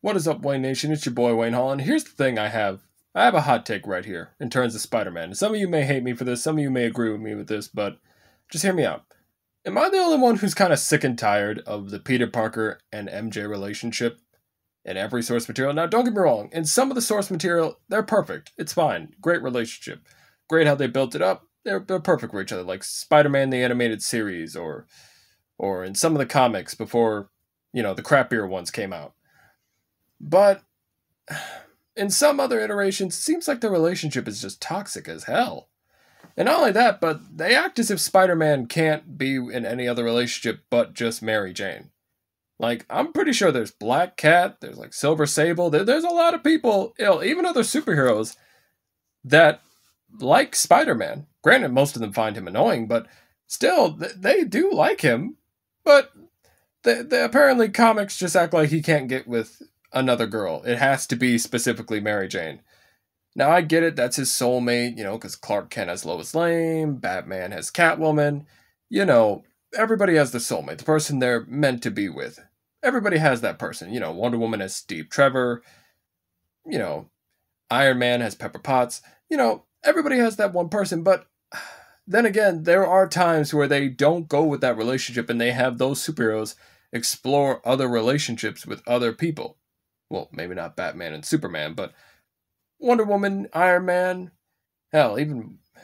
What is up, Wayne Nation? It's your boy Wayne Holland. Here's the thing I have a hot take right here in terms of Spider-Man. Some of you may hate me for this, some of you may agree with me with this, but just hear me out. Am I the only one who's kind of sick and tired of the Peter Parker and MJ relationship in every source material? Now, don't get me wrong. In some of the source material, they're perfect. It's fine. Great relationship. Great how they built it up. They're perfect for each other, like Spider-Man the animated series or in some of the comics before, the crappier ones came out. But in some other iterations, it seems like the relationship is just toxic as hell. And not only that, but they act as if Spider-Man can't be in any other relationship but just Mary Jane. Like, I'm pretty sure there's Black Cat, there's like Silver Sable, there's a lot of people, even other superheroes, that like Spider-Man. Granted, most of them find him annoying, but still, they do like him. But the apparently comics just act like he can't get with another girl. It has to be specifically Mary Jane. Now, I get it, that's his soulmate, because Clark Kent has Lois Lane, Batman has Catwoman. Everybody has the soulmate, the person they're meant to be with. Everybody has that person. Wonder Woman has Steve Trevor. Iron Man has Pepper Potts. Everybody has that one person, but then again, there are times where they don't go with that relationship and they have those superheroes explore other relationships with other people. Well, maybe not Batman and Superman, but Wonder Woman, Iron Man, hell, even, I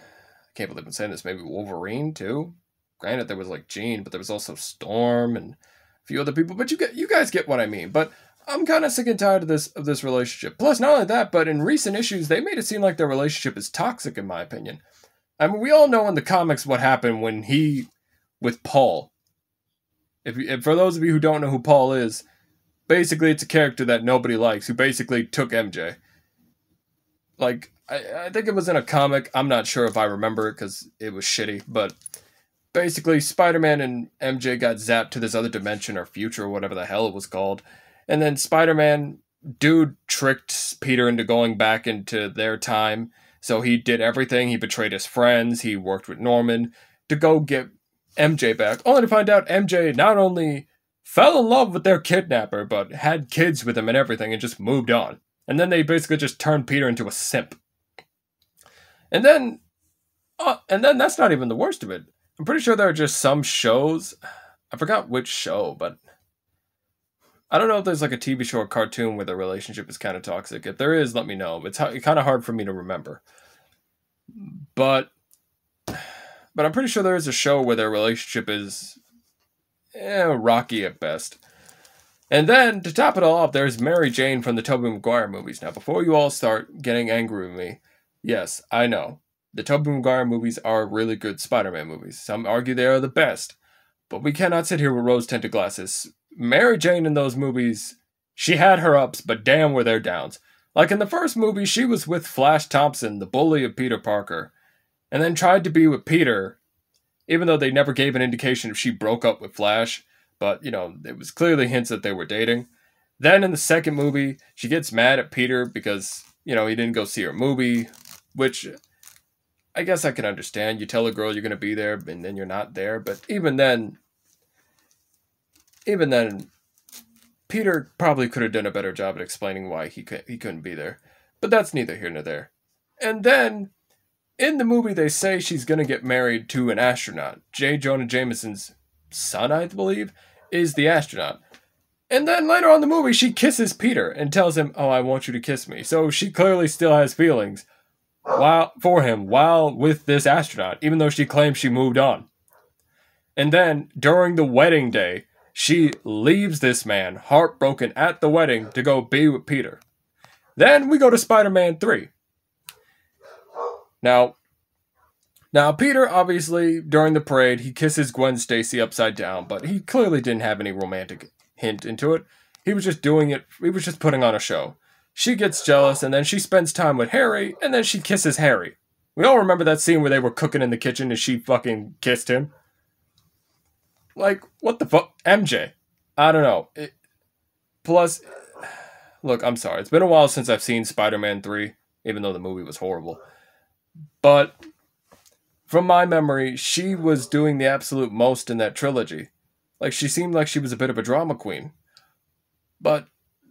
can't believe I'm saying this, maybe Wolverine too. Granted, there was like Jean, but there was also Storm and a few other people. But you guys get what I mean. But I'm kind of sick and tired of this relationship. Plus, not only that, but in recent issues, they made it seem like their relationship is toxic, in my opinion. I mean, we all know in the comics what happened when with Paul. If for those of you who don't know who Paul is, basically it's a character that nobody likes, who basically took MJ. Like, I think it was in a comic. I'm not sure if I remember it because it was shitty, but basically Spider-Man and MJ got zapped to this other dimension or future or whatever the hell it was called. And then Spider-Man, dude tricked Peter into going back into their time. So he did everything. He betrayed his friends. He worked with Norman to go get MJ back. Only to find out MJ not only fell in love with their kidnapper, but had kids with him and everything and just moved on. And then they basically just turned Peter into a simp. And then that's not even the worst of it. I'm pretty sure there are just some shows. I forgot which show, but I don't know if there's like a TV show or cartoon where the relationship is kind of toxic. If there is, let me know. It's kind of hard for me to remember. But I'm pretty sure there is a show where their relationship is rocky at best. And then, to top it all off, there's Mary Jane from the Tobey Maguire movies. Now, before you all start getting angry with me, yes, I know. The Tobey Maguire movies are really good Spider-Man movies. Some argue they are the best. But we cannot sit here with rose-tinted glasses. Mary Jane in those movies, she had her ups, but damn were there downs. Like in the first movie, she was with Flash Thompson, the bully of Peter Parker, and then tried to be with Peter, even though they never gave an indication if she broke up with Flash. But, it was clearly hints that they were dating. Then in the second movie, she gets mad at Peter because, he didn't go see her movie, which I guess I can understand. You tell a girl you're going to be there and then you're not there. But even then, Peter probably could have done a better job at explaining why he couldn't be there. But that's neither here nor there. And then, in the movie, they say she's going to get married to an astronaut. J. Jonah Jameson's son, I believe, is the astronaut. And then later on in the movie, she kisses Peter and tells him, "Oh, I want you to kiss me." So she clearly still has feelings for him while with this astronaut, even though she claims she moved on. And then, during the wedding day, she leaves this man, heartbroken at the wedding, to go be with Peter. Then we go to Spider-Man 3. Now, Peter, obviously, during the parade, he kisses Gwen Stacy upside down, but he clearly didn't have any romantic hint into it. He was just doing it, he was just putting on a show. She gets jealous, and then she spends time with Harry, and then she kisses Harry. We all remember that scene where they were cooking in the kitchen and she fucking kissed him. Like, what the fuck? MJ. I don't know. Plus, look, I'm sorry. It's been a while since I've seen Spider-Man 3, even though the movie was horrible. But from my memory, she was doing the absolute most in that trilogy. Like, she seemed like she was a bit of a drama queen. But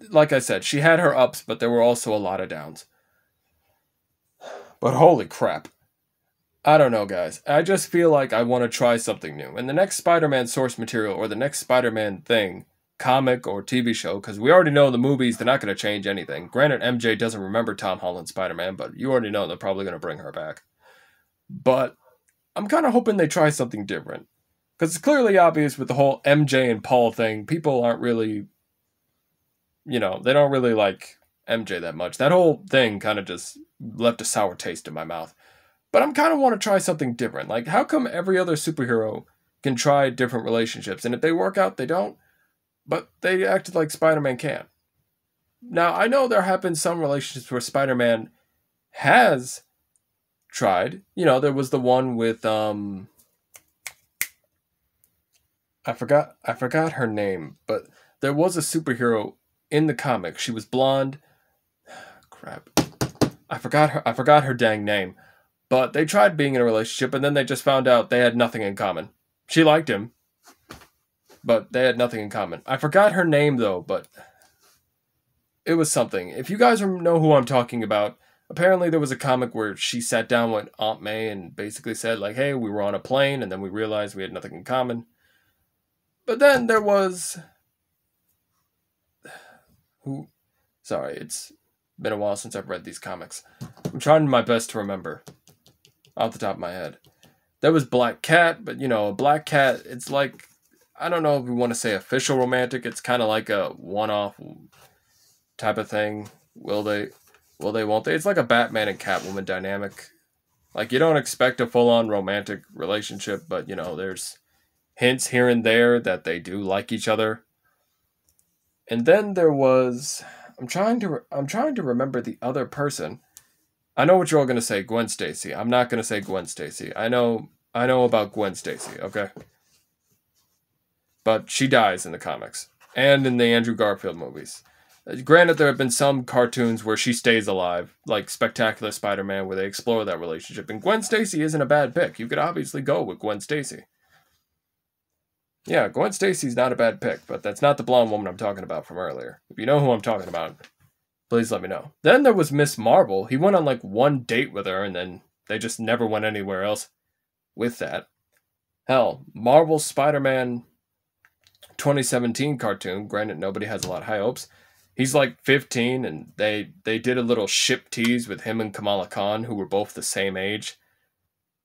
like I said, she had her ups, but there were also a lot of downs. But holy crap. I don't know, guys. I just feel like I want to try something new. And the next Spider-Man source material or the next Spider-Man thing, comic or TV show, because we already know the movies, they're not going to change anything. Granted, MJ doesn't remember Tom Holland's Spider-Man, but you already know they're probably going to bring her back. But I'm kind of hoping they try something different. Because it's clearly obvious with the whole MJ and Paul thing, people aren't really, they don't really like MJ that much. That whole thing kind of just left a sour taste in my mouth. But I'm kind of want to try something different. Like, how come every other superhero can try different relationships? And if they work out, they don't. But they acted like Spider-Man can. Now, I know there have been some relationships where Spider-Man has tried. There was the one with, I forgot her name, but there was a superhero in the comic. She was blonde. Crap. I forgot her dang name. But they tried being in a relationship, and then they just found out they had nothing in common. She liked him, but they had nothing in common. I forgot her name, though, but it was something. If you guys know who I'm talking about, apparently there was a comic where she sat down with Aunt May and basically said, like, hey, we were on a plane, and then we realized we had nothing in common. But then there was... Sorry, it's been a while since I've read these comics. I'm trying my best to remember off the top of my head. There was Black Cat, but a Black Cat, it's like, I don't know if we want to say official romantic. It's kind of like a one-off type of thing. Will they, won't they? It's like a Batman and Catwoman dynamic. Like, you don't expect a full-on romantic relationship, but, there's hints here and there that they do like each other. And then there was, I'm trying to remember the other person. I know what you're all going to say, Gwen Stacy. I'm not going to say Gwen Stacy. I know about Gwen Stacy, okay? But she dies in the comics and in the Andrew Garfield movies. Granted, there have been some cartoons where she stays alive, like Spectacular Spider-Man, where they explore that relationship. And Gwen Stacy isn't a bad pick. You could obviously go with Gwen Stacy. Yeah, Gwen Stacy's not a bad pick, but that's not the blonde woman I'm talking about from earlier. If you know who I'm talking about, please let me know. Then there was Miss Marvel. He went on like one date with her, and then they just never went anywhere else with that. Hell, Marvel's Spider-Man 2017 cartoon, granted nobody has a lot of high hopes, he's like 15, and they did a little ship tease with him and Kamala Khan, who were both the same age.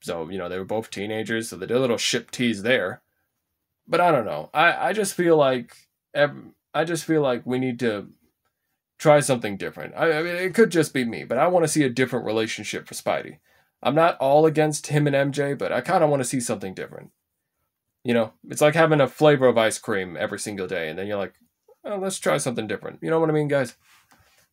So, they were both teenagers, so they did a little ship tease there. But I don't know. I just feel like we need to try something different. I mean, it could just be me, but I want to see a different relationship for Spidey. I'm not all against him and MJ, but I kind of want to see something different. It's like having a flavor of ice cream every single day, and then you're like, oh, let's try something different. You know what I mean, guys?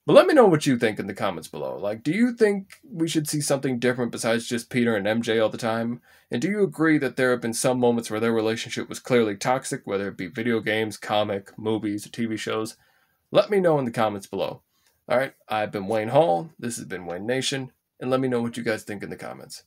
But let me know what you think in the comments below. Like, do you think we should see something different besides just Peter and MJ all the time? And do you agree that there have been some moments where their relationship was clearly toxic, whether it be video games, comic, movies, or TV shows? Let me know in the comments below. Alright, I've been Wayne Hall, this has been Wayne Nation, and let me know what you guys think in the comments.